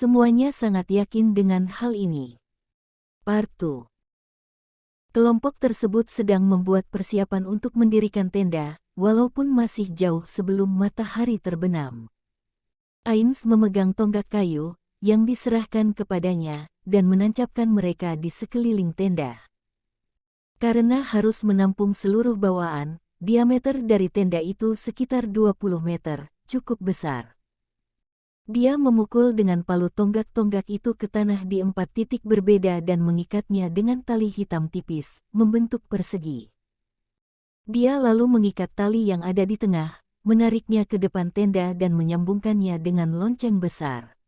Semuanya sangat yakin dengan hal ini. Part 2. Kelompok tersebut sedang membuat persiapan untuk mendirikan tenda, walaupun masih jauh sebelum matahari terbenam. Ains memegang tonggak kayu yang diserahkan kepadanya dan menancapkan mereka di sekeliling tenda. Karena harus menampung seluruh bawaan, diameter dari tenda itu sekitar 20 meter, cukup besar. Dia memukul dengan palu tonggak-tonggak itu ke tanah di 4 titik berbeda dan mengikatnya dengan tali hitam tipis, membentuk persegi. Dia lalu mengikat tali yang ada di tengah, menariknya ke depan tenda dan menyambungkannya dengan lonceng besar.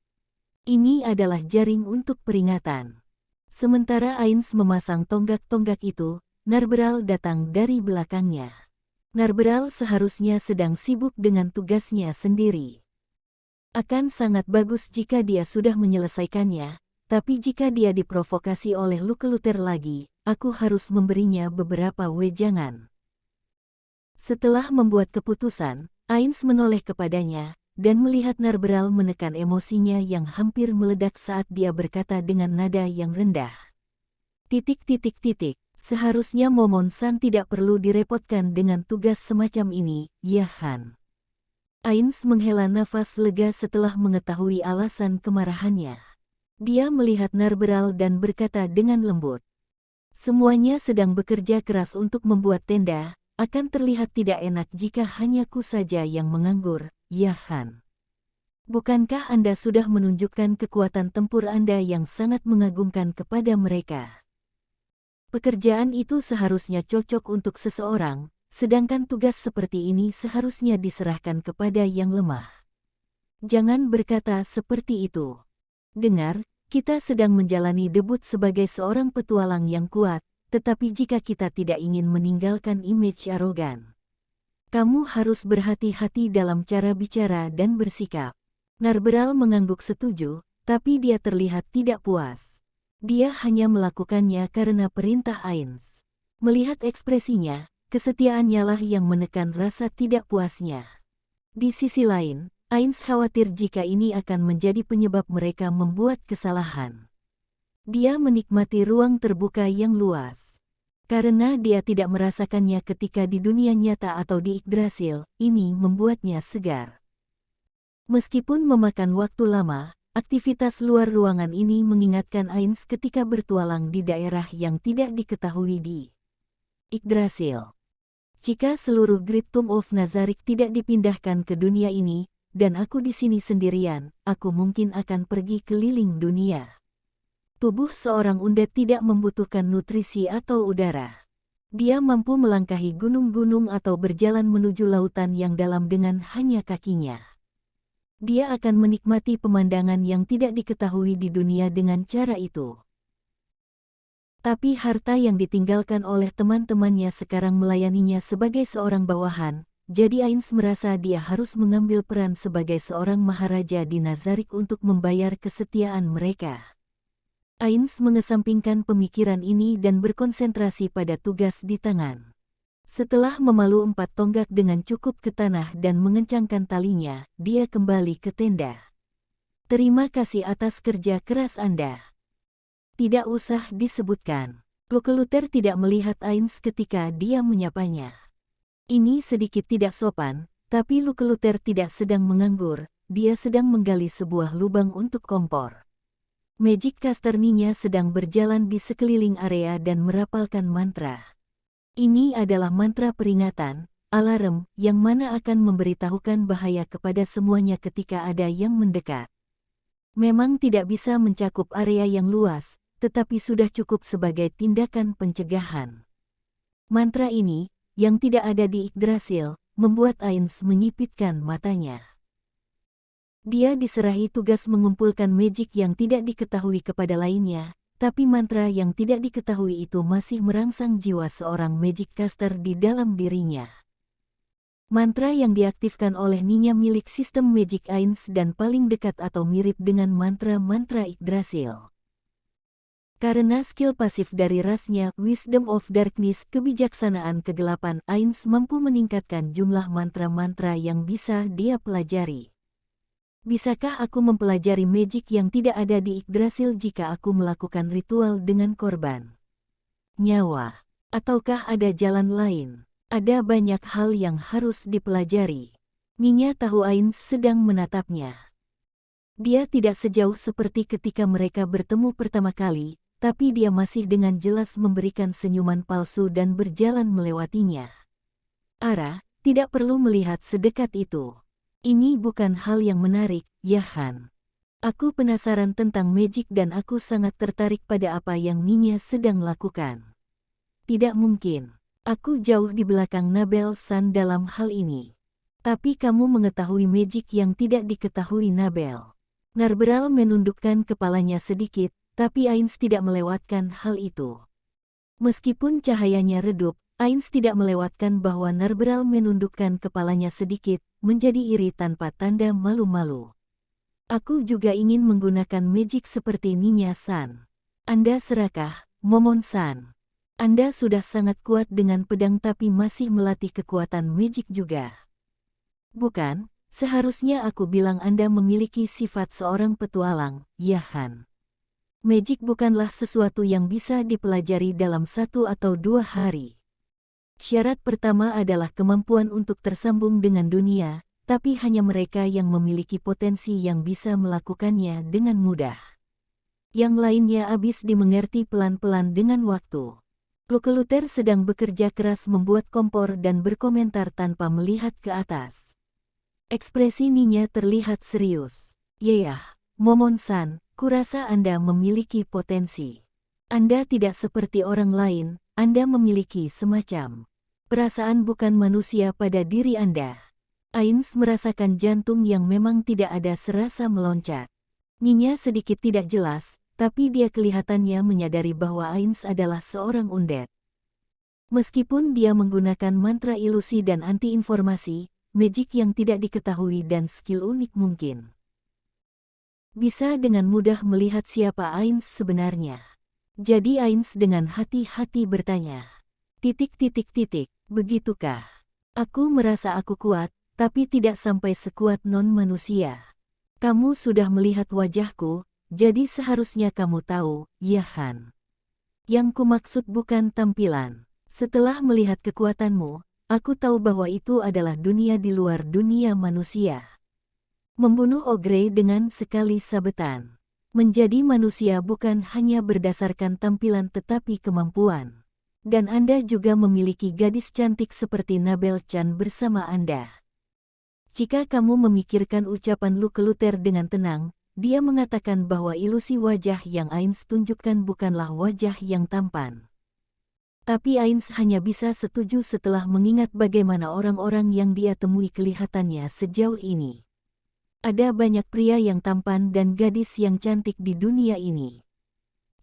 Ini adalah jaring untuk peringatan. Sementara Ains memasang tonggak-tonggak itu, Narberal datang dari belakangnya. Narberal seharusnya sedang sibuk dengan tugasnya sendiri. Akan sangat bagus jika dia sudah menyelesaikannya, tapi jika dia diprovokasi oleh Lukeluter lagi, aku harus memberinya beberapa wejangan. Setelah membuat keputusan, Ains menoleh kepadanya, dan melihat Narberal menekan emosinya yang hampir meledak saat dia berkata dengan nada yang rendah. Seharusnya Momon-san tidak perlu direpotkan dengan tugas semacam ini, ya Han. Ains menghela nafas lega setelah mengetahui alasan kemarahannya. Dia melihat Narberal dan berkata dengan lembut. Semuanya sedang bekerja keras untuk membuat tenda, akan terlihat tidak enak jika hanya ku saja yang menganggur, ya Han. Bukankah Anda sudah menunjukkan kekuatan tempur Anda yang sangat mengagumkan kepada mereka? Pekerjaan itu seharusnya cocok untuk seseorang, sedangkan tugas seperti ini seharusnya diserahkan kepada yang lemah. Jangan berkata seperti itu. Dengar, kita sedang menjalani debut sebagai seorang petualang yang kuat, tetapi jika kita tidak ingin meninggalkan image arogan, kamu harus berhati-hati dalam cara bicara dan bersikap. Narberal mengangguk setuju, tapi dia terlihat tidak puas. Dia hanya melakukannya karena perintah Ains. Melihat ekspresinya, kesetiaannya lah yang menekan rasa tidak puasnya. Di sisi lain, Ains khawatir jika ini akan menjadi penyebab mereka membuat kesalahan. Dia menikmati ruang terbuka yang luas. Karena dia tidak merasakannya ketika di dunia nyata atau di Yggdrasil, ini membuatnya segar. Meskipun memakan waktu lama, aktivitas luar ruangan ini mengingatkan Ains ketika bertualang di daerah yang tidak diketahui di Yggdrasil. Jika seluruh Great Tomb of Nazarik tidak dipindahkan ke dunia ini, dan aku di sini sendirian, aku mungkin akan pergi keliling dunia. Tubuh seorang undead tidak membutuhkan nutrisi atau udara. Dia mampu melangkahi gunung-gunung atau berjalan menuju lautan yang dalam dengan hanya kakinya. Dia akan menikmati pemandangan yang tidak diketahui di dunia dengan cara itu. Tapi harta yang ditinggalkan oleh teman-temannya sekarang melayaninya sebagai seorang bawahan, jadi Ains merasa dia harus mengambil peran sebagai seorang maharaja di Nazarik untuk membayar kesetiaan mereka. Ains mengesampingkan pemikiran ini dan berkonsentrasi pada tugas di tangan. Setelah memalu 4 tonggak dengan cukup ke tanah dan mengencangkan talinya, dia kembali ke tenda. Terima kasih atas kerja keras Anda. Tidak usah disebutkan. Lukeluter tidak melihat Ains ketika dia menyapanya. Ini sedikit tidak sopan, tapi Lukeluter tidak sedang menganggur, dia sedang menggali sebuah lubang untuk kompor. Magic caster-nya sedang berjalan di sekeliling area dan merapalkan mantra. Ini adalah mantra peringatan, alarm, yang mana akan memberitahukan bahaya kepada semuanya ketika ada yang mendekat. Memang tidak bisa mencakup area yang luas, tetapi sudah cukup sebagai tindakan pencegahan. Mantra ini, yang tidak ada di Yggdrasil, membuat Ains menyipitkan matanya. Dia diserahi tugas mengumpulkan magic yang tidak diketahui kepada lainnya, tapi mantra yang tidak diketahui itu masih merangsang jiwa seorang magic caster di dalam dirinya. Mantra yang diaktifkan oleh Ninya milik sistem Magic Ains dan paling dekat atau mirip dengan mantra-mantra Yggdrasil. Karena skill pasif dari rasnya Wisdom of Darkness, kebijaksanaan kegelapan, Ains mampu meningkatkan jumlah mantra-mantra yang bisa dia pelajari. Bisakah aku mempelajari magic yang tidak ada di Yggdrasil jika aku melakukan ritual dengan korban nyawa? Ataukah ada jalan lain? Ada banyak hal yang harus dipelajari. Nyonya tahu Ainz sedang menatapnya. Dia tidak sejauh seperti ketika mereka bertemu pertama kali, tapi dia masih dengan jelas memberikan senyuman palsu dan berjalan melewatinya. Ara, tidak perlu melihat sedekat itu. Ini bukan hal yang menarik, ya Han. Aku penasaran tentang magic dan aku sangat tertarik pada apa yang Nyonya sedang lakukan. Tidak mungkin. Aku jauh di belakang Nabel-san dalam hal ini. Tapi kamu mengetahui magic yang tidak diketahui Nabel. Narberal menundukkan kepalanya sedikit, tapi Ainz tidak melewatkan hal itu. Meskipun cahayanya redup, Ainz tidak melewatkan bahwa Narberal menundukkan kepalanya sedikit, menjadi iri tanpa tanda malu-malu. Aku juga ingin menggunakan magic seperti Nyonya San. Anda serakah, Momon-san. Anda sudah sangat kuat dengan pedang tapi masih melatih kekuatan magic juga. Bukan, seharusnya aku bilang Anda memiliki sifat seorang petualang, ya Han. Magic bukanlah sesuatu yang bisa dipelajari dalam 1 atau 2 hari. Syarat pertama adalah kemampuan untuk tersambung dengan dunia, tapi hanya mereka yang memiliki potensi yang bisa melakukannya dengan mudah. Yang lainnya habis dimengerti pelan-pelan dengan waktu. Lukeluter sedang bekerja keras membuat kompor dan berkomentar tanpa melihat ke atas. Ekspresi Nyonya terlihat serius. "Yeyah, Momon-san, kurasa Anda memiliki potensi. Anda tidak seperti orang lain, Anda memiliki semacam perasaan bukan manusia pada diri Anda." Ainz merasakan jantung yang memang tidak ada serasa meloncat. Nyonya sedikit tidak jelas, tapi dia kelihatannya menyadari bahwa Ainz adalah seorang undead. Meskipun dia menggunakan mantra ilusi dan anti-informasi, magic yang tidak diketahui dan skill unik mungkin bisa dengan mudah melihat siapa Ainz sebenarnya. Jadi Ainz dengan hati-hati bertanya, "Begitukah? Aku merasa aku kuat, tapi tidak sampai sekuat non-manusia. Kamu sudah melihat wajahku, jadi seharusnya kamu tahu, ya Han. Yang kumaksud bukan tampilan. Setelah melihat kekuatanmu, aku tahu bahwa itu adalah dunia di luar dunia manusia. Membunuh ogre dengan sekali sabetan. Menjadi manusia bukan hanya berdasarkan tampilan tetapi kemampuan. Dan Anda juga memiliki gadis cantik seperti Nabel Chan bersama Anda." Jika kamu memikirkan ucapan Lukeluter dengan tenang, dia mengatakan bahwa ilusi wajah yang Ainz tunjukkan bukanlah wajah yang tampan. Tapi Ainz hanya bisa setuju setelah mengingat bagaimana orang-orang yang dia temui kelihatannya sejauh ini. Ada banyak pria yang tampan dan gadis yang cantik di dunia ini.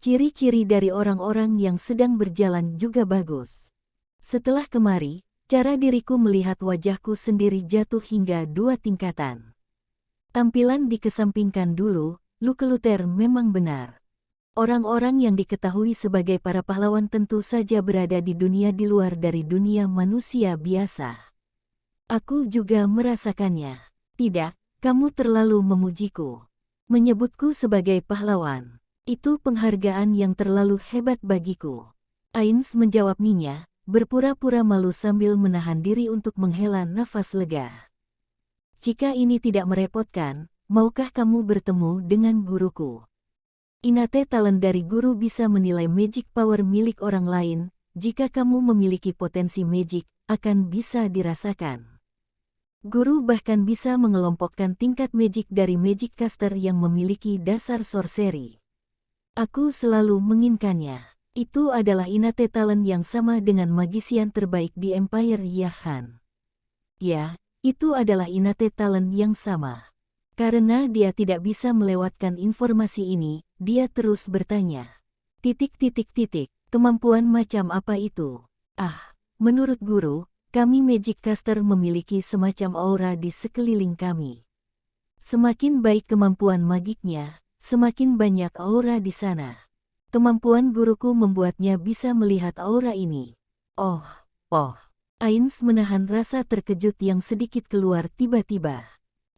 Ciri-ciri dari orang-orang yang sedang berjalan juga bagus. Setelah kemari, cara diriku melihat wajahku sendiri jatuh hingga 2 tingkatan. Tampilan dikesampingkan dulu, Lukeluter memang benar. Orang-orang yang diketahui sebagai para pahlawan tentu saja berada di dunia di luar dari dunia manusia biasa. Aku juga merasakannya. Tidak, kamu terlalu memujiku. Menyebutku sebagai pahlawan. Itu penghargaan yang terlalu hebat bagiku. Ainz menjawab Nyonya, berpura-pura malu sambil menahan diri untuk menghela nafas lega. "Jika ini tidak merepotkan, maukah kamu bertemu dengan guruku? Innate talent dari guru bisa menilai magic power milik orang lain. Jika kamu memiliki potensi magic, akan bisa dirasakan. Guru bahkan bisa mengelompokkan tingkat magic dari magic caster yang memiliki dasar sorcery. Aku selalu menginginkannya. Itu adalah innate talent yang sama dengan magician terbaik di Empire Yahan." "Ya, itu adalah innate talent yang sama." Karena dia tidak bisa melewatkan informasi ini, dia terus bertanya. Kemampuan macam apa itu?" "Ah, menurut guru, kami magic caster memiliki semacam aura di sekeliling kami. Semakin baik kemampuan magiknya, semakin banyak aura di sana. Kemampuan guruku membuatnya bisa melihat aura ini." Oh. Ainz menahan rasa terkejut yang sedikit keluar tiba-tiba.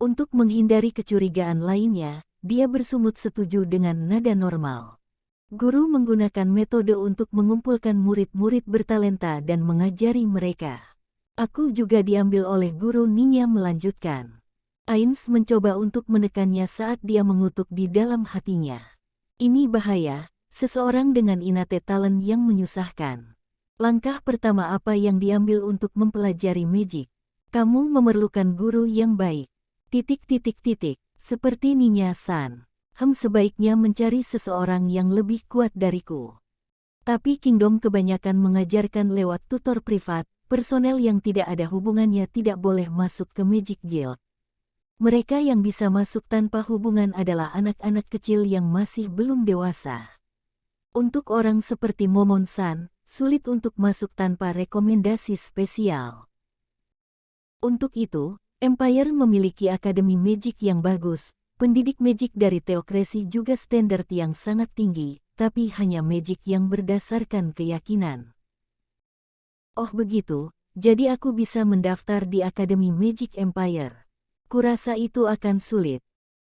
Untuk menghindari kecurigaan lainnya, dia bersungut setuju dengan nada normal. Guru menggunakan metode untuk mengumpulkan murid-murid bertalenta dan mengajari mereka. Aku juga diambil oleh guru, Ninya melanjutkan. Ains mencoba untuk menekannya saat dia mengutuk di dalam hatinya. Ini bahaya, seseorang dengan innate talent yang menyusahkan. Langkah pertama apa yang diambil untuk mempelajari magic? Kamu memerlukan guru yang baik. Seperti Ninya San. Sebaiknya mencari seseorang yang lebih kuat dariku. Tapi Kingdom kebanyakan mengajarkan lewat tutor privat, personel yang tidak ada hubungannya tidak boleh masuk ke Magic Guild. Mereka yang bisa masuk tanpa hubungan adalah anak-anak kecil yang masih belum dewasa. Untuk orang seperti Momon-san, sulit untuk masuk tanpa rekomendasi spesial. Untuk itu, Empire memiliki akademi magic yang bagus, pendidik magic dari teokrasi juga standar yang sangat tinggi, tapi hanya magic yang berdasarkan keyakinan. Oh begitu, jadi aku bisa mendaftar di Akademi Magic Empire. Kurasa itu akan sulit.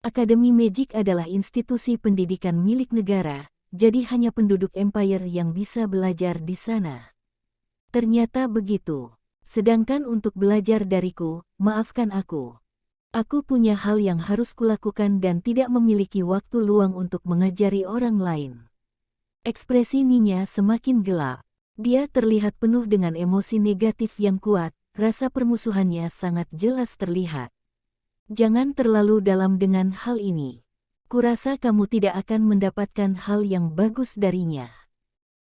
Akademi Magic adalah institusi pendidikan milik negara, jadi hanya penduduk Empire yang bisa belajar di sana. Ternyata begitu. Sedangkan untuk belajar dariku, maafkan aku. Aku punya hal yang harus kulakukan dan tidak memiliki waktu luang untuk mengajari orang lain. Ekspresi Ninya semakin gelap. Dia terlihat penuh dengan emosi negatif yang kuat, rasa permusuhannya sangat jelas terlihat. Jangan terlalu dalam dengan hal ini. Kurasa kamu tidak akan mendapatkan hal yang bagus darinya.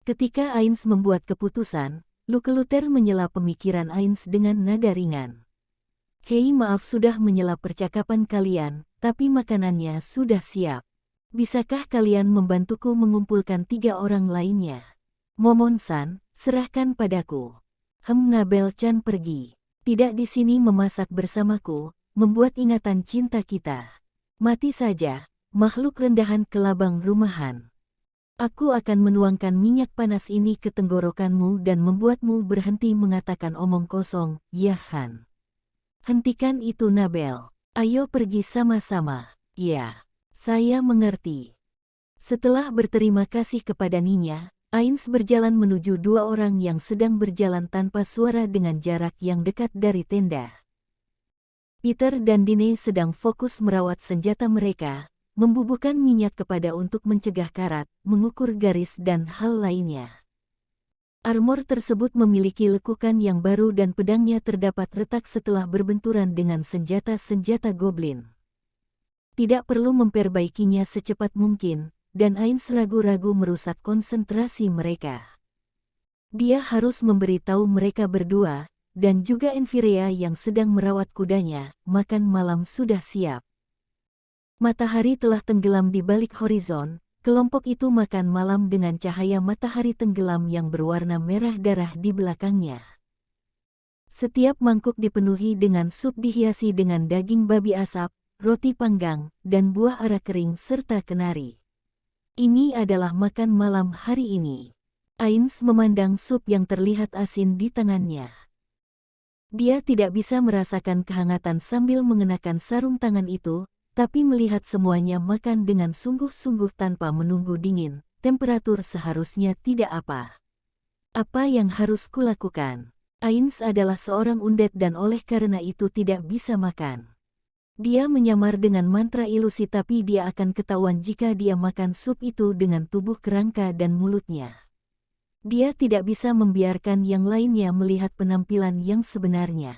Ketika Ains membuat keputusan, Lukeluter menyela pemikiran Ains dengan nada ringan. Hei, maaf sudah menyela percakapan kalian, tapi makanannya sudah siap. Bisakah kalian membantuku mengumpulkan 3 orang lainnya? Momon-san, serahkan padaku. Nabel-chan pergi. Tidak di sini memasak bersamaku, membuat ingatan cinta kita. Mati saja, makhluk rendahan kelabang rumahan. Aku akan menuangkan minyak panas ini ke tenggorokanmu dan membuatmu berhenti mengatakan omong kosong, ya Han. Hentikan itu Nabel. Ayo pergi sama-sama. Ya, saya mengerti. Setelah berterima kasih kepada Ninya, Ains berjalan menuju 2 orang yang sedang berjalan tanpa suara dengan jarak yang dekat dari tenda. Peter dan Dine sedang fokus merawat senjata mereka, membubuhkan minyak kepada untuk mencegah karat, mengukur garis dan hal lainnya. Armor tersebut memiliki lekukan yang baru dan pedangnya terdapat retak setelah berbenturan dengan senjata-senjata goblin. Tidak perlu memperbaikinya secepat mungkin, dan Ains ragu-ragu merusak konsentrasi mereka. Dia harus memberitahu mereka berdua, dan juga Enfirea yang sedang merawat kudanya, makan malam sudah siap. Matahari telah tenggelam di balik horizon, kelompok itu makan malam dengan cahaya matahari tenggelam yang berwarna merah darah di belakangnya. Setiap mangkuk dipenuhi dengan sup dihiasi dengan daging babi asap, roti panggang, dan buah ara kering serta kenari. Ini adalah makan malam hari ini. Ains memandang sup yang terlihat asin di tangannya. Dia tidak bisa merasakan kehangatan sambil mengenakan sarung tangan itu, tapi melihat semuanya makan dengan sungguh-sungguh tanpa menunggu dingin, temperatur seharusnya tidak apa. Apa yang harus kulakukan? Ains adalah seorang undead dan oleh karena itu tidak bisa makan. Dia menyamar dengan mantra ilusi tapi dia akan ketahuan jika dia makan sup itu dengan tubuh kerangka dan mulutnya. Dia tidak bisa membiarkan yang lainnya melihat penampilan yang sebenarnya.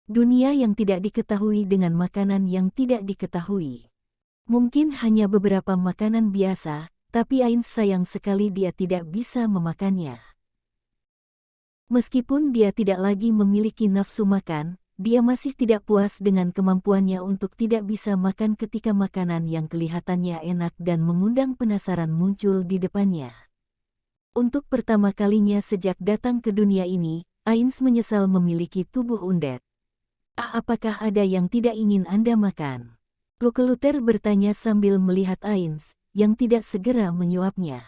Dunia yang tidak diketahui dengan makanan yang tidak diketahui. Mungkin hanya beberapa makanan biasa, tapi Ains sayang sekali dia tidak bisa memakannya. Meskipun dia tidak lagi memiliki nafsu makan, dia masih tidak puas dengan kemampuannya untuk tidak bisa makan ketika makanan yang kelihatannya enak dan mengundang penasaran muncul di depannya. Untuk pertama kalinya sejak datang ke dunia ini, Ains menyesal memiliki tubuh undead. Apakah ada yang tidak ingin Anda makan? Lukeluter bertanya sambil melihat Ains, yang tidak segera menyuapnya.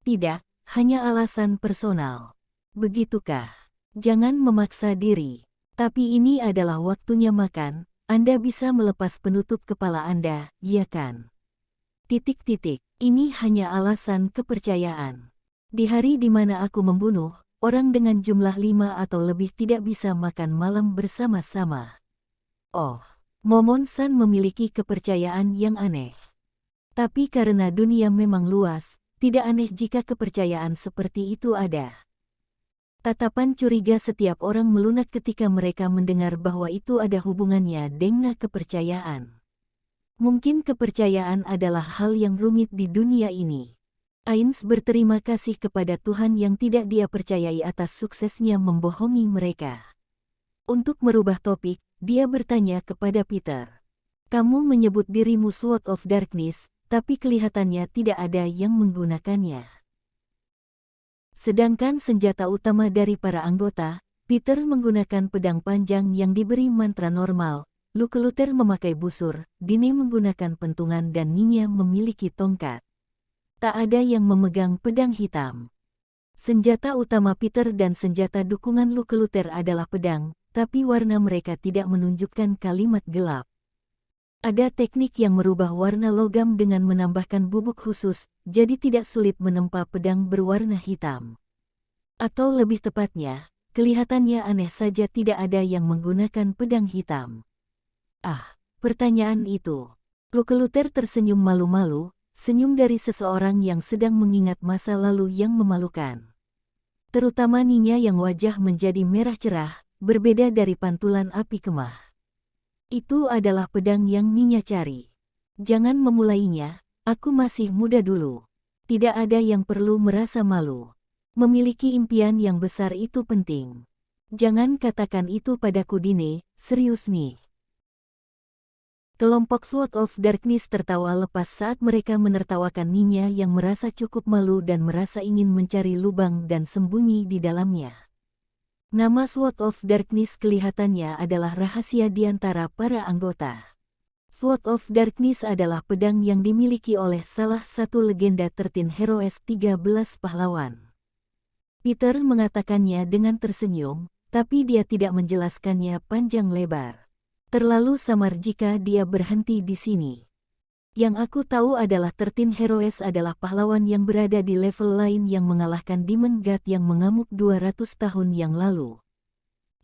Tidak, hanya alasan personal. Begitukah? Jangan memaksa diri. Tapi ini adalah waktunya makan, Anda bisa melepas penutup kepala Anda, iya kan? Ini hanya alasan kepercayaan. Di hari di mana aku membunuh, orang dengan jumlah 5 atau lebih tidak bisa makan malam bersama-sama. Oh, Momon-san memiliki kepercayaan yang aneh. Tapi karena dunia memang luas, tidak aneh jika kepercayaan seperti itu ada. Tatapan curiga setiap orang melunak ketika mereka mendengar bahwa itu ada hubungannya dengan kepercayaan. Mungkin kepercayaan adalah hal yang rumit di dunia ini. Ains berterima kasih kepada Tuhan yang tidak dia percayai atas suksesnya membohongi mereka. Untuk merubah topik, dia bertanya kepada Peter. Kamu menyebut dirimu Sword of Darkness, tapi kelihatannya tidak ada yang menggunakannya. Sedangkan senjata utama dari para anggota, Peter menggunakan pedang panjang yang diberi mantra normal, Luke Luther memakai busur, Dine menggunakan pentungan dan Ninya memiliki tongkat. Tak ada yang memegang pedang hitam. Senjata utama Peter dan senjata dukungan Luke Luther adalah pedang, tapi warna mereka tidak menunjukkan kalimat gelap. Ada teknik yang merubah warna logam dengan menambahkan bubuk khusus, jadi tidak sulit menempa pedang berwarna hitam. Atau lebih tepatnya, kelihatannya aneh saja tidak ada yang menggunakan pedang hitam. Pertanyaan itu. Luke Luther tersenyum malu-malu, senyum dari seseorang yang sedang mengingat masa lalu yang memalukan. Terutama Ninya yang wajah menjadi merah cerah, berbeda dari pantulan api kemah. Itu adalah pedang yang Ninya cari. Jangan memulainya, aku masih muda dulu. Tidak ada yang perlu merasa malu. Memiliki impian yang besar itu penting. Jangan katakan itu padaku Dine, serius nih. Kelompok Sword of Darkness tertawa lepas saat mereka menertawakan Ninya yang merasa cukup malu dan merasa ingin mencari lubang dan sembunyi di dalamnya. Nama Sword of Darkness kelihatannya adalah rahasia di antara para anggota. Sword of Darkness adalah pedang yang dimiliki oleh salah satu legenda 13 Heroes 13 pahlawan. Peter mengatakannya dengan tersenyum, tapi dia tidak menjelaskannya panjang lebar. Terlalu samar jika dia berhenti di sini. Yang aku tahu adalah 13 Heroes adalah pahlawan yang berada di level lain yang mengalahkan Demon God yang mengamuk 200 tahun yang lalu.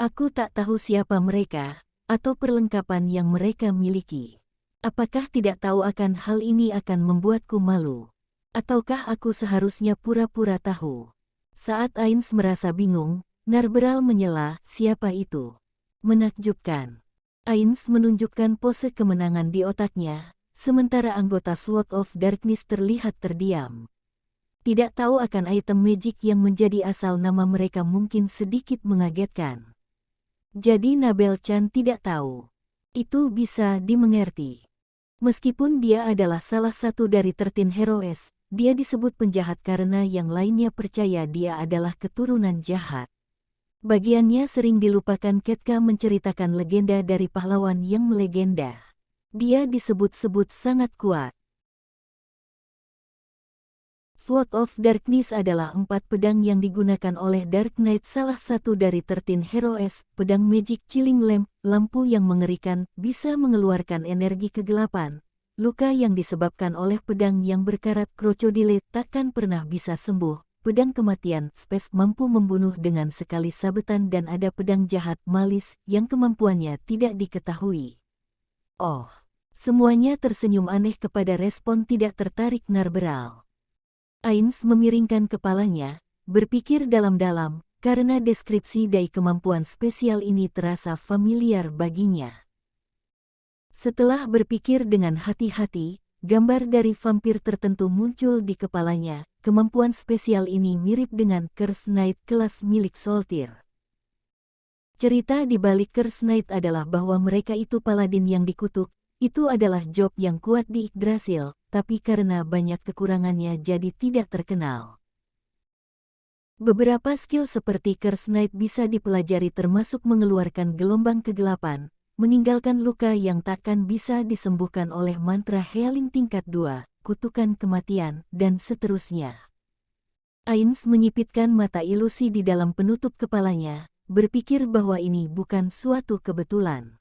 Aku tak tahu siapa mereka, atau perlengkapan yang mereka miliki. Apakah tidak tahu akan hal ini akan membuatku malu? Ataukah aku seharusnya pura-pura tahu? Saat Ains merasa bingung, Narberal menyela, siapa itu? Menakjubkan. Ains menunjukkan pose kemenangan di otaknya. Sementara anggota Sword of Darkness terlihat terdiam. Tidak tahu akan item magic yang menjadi asal nama mereka mungkin sedikit mengagetkan. Jadi Nabel-chan tidak tahu. Itu bisa dimengerti. Meskipun dia adalah salah satu dari 13 Heroes, dia disebut penjahat karena yang lainnya percaya dia adalah keturunan jahat. Bagiannya sering dilupakan ketika menceritakan legenda dari pahlawan yang melegenda. Dia disebut-sebut sangat kuat. Sword of Darkness adalah 4 pedang yang digunakan oleh Dark Knight, salah satu dari 13 Heroes. Pedang Magic Chilling Lamp, lampu yang mengerikan, bisa mengeluarkan energi kegelapan. Luka yang disebabkan oleh pedang yang berkarat Crocodile takkan pernah bisa sembuh. Pedang kematian, Space mampu membunuh dengan sekali sabetan, dan ada pedang jahat Malis yang kemampuannya tidak diketahui. Oh. Semuanya tersenyum aneh kepada respon tidak tertarik Narberal. Ains memiringkan kepalanya, berpikir dalam-dalam, karena deskripsi dari kemampuan spesial ini terasa familiar baginya. Setelah berpikir dengan hati-hati, gambar dari vampir tertentu muncul di kepalanya. Kemampuan spesial ini mirip dengan Curse Knight kelas milik Soltir. Cerita di balik Curse Knight adalah bahwa mereka itu paladin yang dikutuk. Itu adalah job yang kuat di Yggdrasil, tapi karena banyak kekurangannya jadi tidak terkenal. Beberapa skill seperti Curse Knight bisa dipelajari, termasuk mengeluarkan gelombang kegelapan, meninggalkan luka yang takkan bisa disembuhkan oleh mantra healing tingkat 2, kutukan kematian, dan seterusnya. Ains menyipitkan mata ilusi di dalam penutup kepalanya, berpikir bahwa ini bukan suatu kebetulan.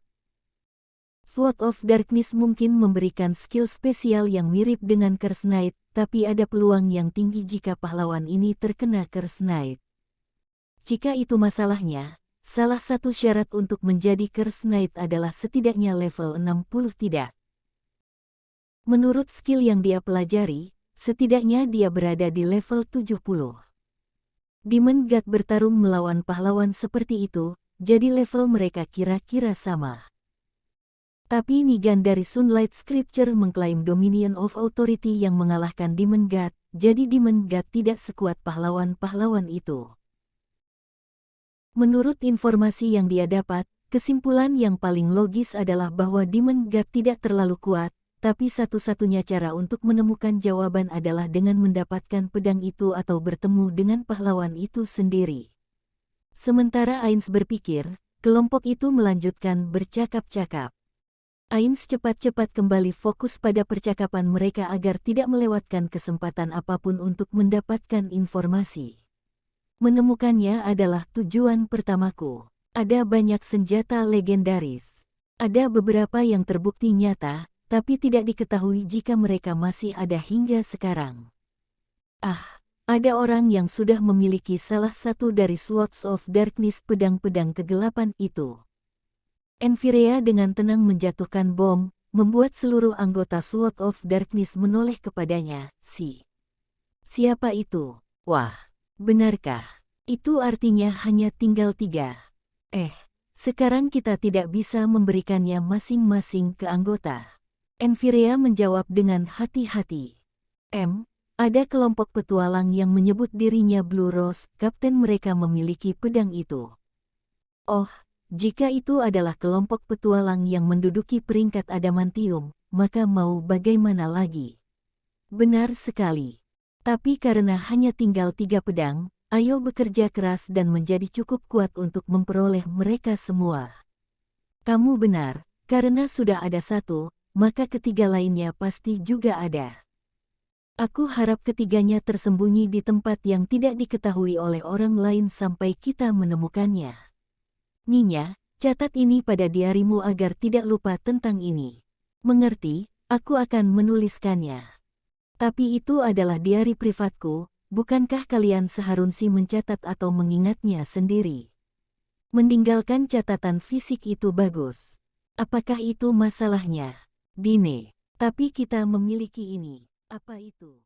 Sword of Darkness mungkin memberikan skill spesial yang mirip dengan Curse Knight, tapi ada peluang yang tinggi jika pahlawan ini terkena Curse Knight. Jika itu masalahnya, salah satu syarat untuk menjadi Curse Knight adalah setidaknya level 60 tidak. Menurut skill yang dia pelajari, setidaknya dia berada di level 70. Demon God bertarung melawan pahlawan seperti itu, jadi level mereka kira-kira sama. Tapi Nigan dari Sunlight Scripture mengklaim Dominion of Authority yang mengalahkan Demon God, jadi Demon God tidak sekuat pahlawan-pahlawan itu. Menurut informasi yang dia dapat, kesimpulan yang paling logis adalah bahwa Demon God tidak terlalu kuat, tapi satu-satunya cara untuk menemukan jawaban adalah dengan mendapatkan pedang itu atau bertemu dengan pahlawan itu sendiri. Sementara Ainz berpikir, kelompok itu melanjutkan bercakap-cakap. Ainz cepat-cepat kembali fokus pada percakapan mereka agar tidak melewatkan kesempatan apapun untuk mendapatkan informasi. Menemukannya adalah tujuan pertamaku. Ada banyak senjata legendaris. Ada beberapa yang terbukti nyata, tapi tidak diketahui jika mereka masih ada hingga sekarang. Ada orang yang sudah memiliki salah satu dari Swords of Darkness, pedang-pedang kegelapan itu. Enfirea dengan tenang menjatuhkan bom, membuat seluruh anggota Sword of Darkness menoleh kepadanya. Siapa itu? Wah, benarkah? Itu artinya hanya tinggal 3. Sekarang kita tidak bisa memberikannya masing-masing ke anggota. Enfirea menjawab dengan hati-hati. Ada kelompok petualang yang menyebut dirinya Blue Rose, kapten mereka memiliki pedang itu. Oh, jika itu adalah kelompok petualang yang menduduki peringkat adamantium, maka mau bagaimana lagi? Benar sekali. Tapi karena hanya tinggal 3 pedang, ayo bekerja keras dan menjadi cukup kuat untuk memperoleh mereka semua. Kamu benar, karena sudah ada 1, maka ketiga lainnya pasti juga ada. Aku harap ketiganya tersembunyi di tempat yang tidak diketahui oleh orang lain sampai kita menemukannya. Nyinya, catat ini pada diarimu agar tidak lupa tentang ini. Mengerti, aku akan menuliskannya. Tapi itu adalah diari privatku, bukankah kalian seharusnya mencatat atau mengingatnya sendiri? Meninggalkan catatan fisik itu bagus. Apakah itu masalahnya? Dine, tapi kita memiliki ini. Apa itu?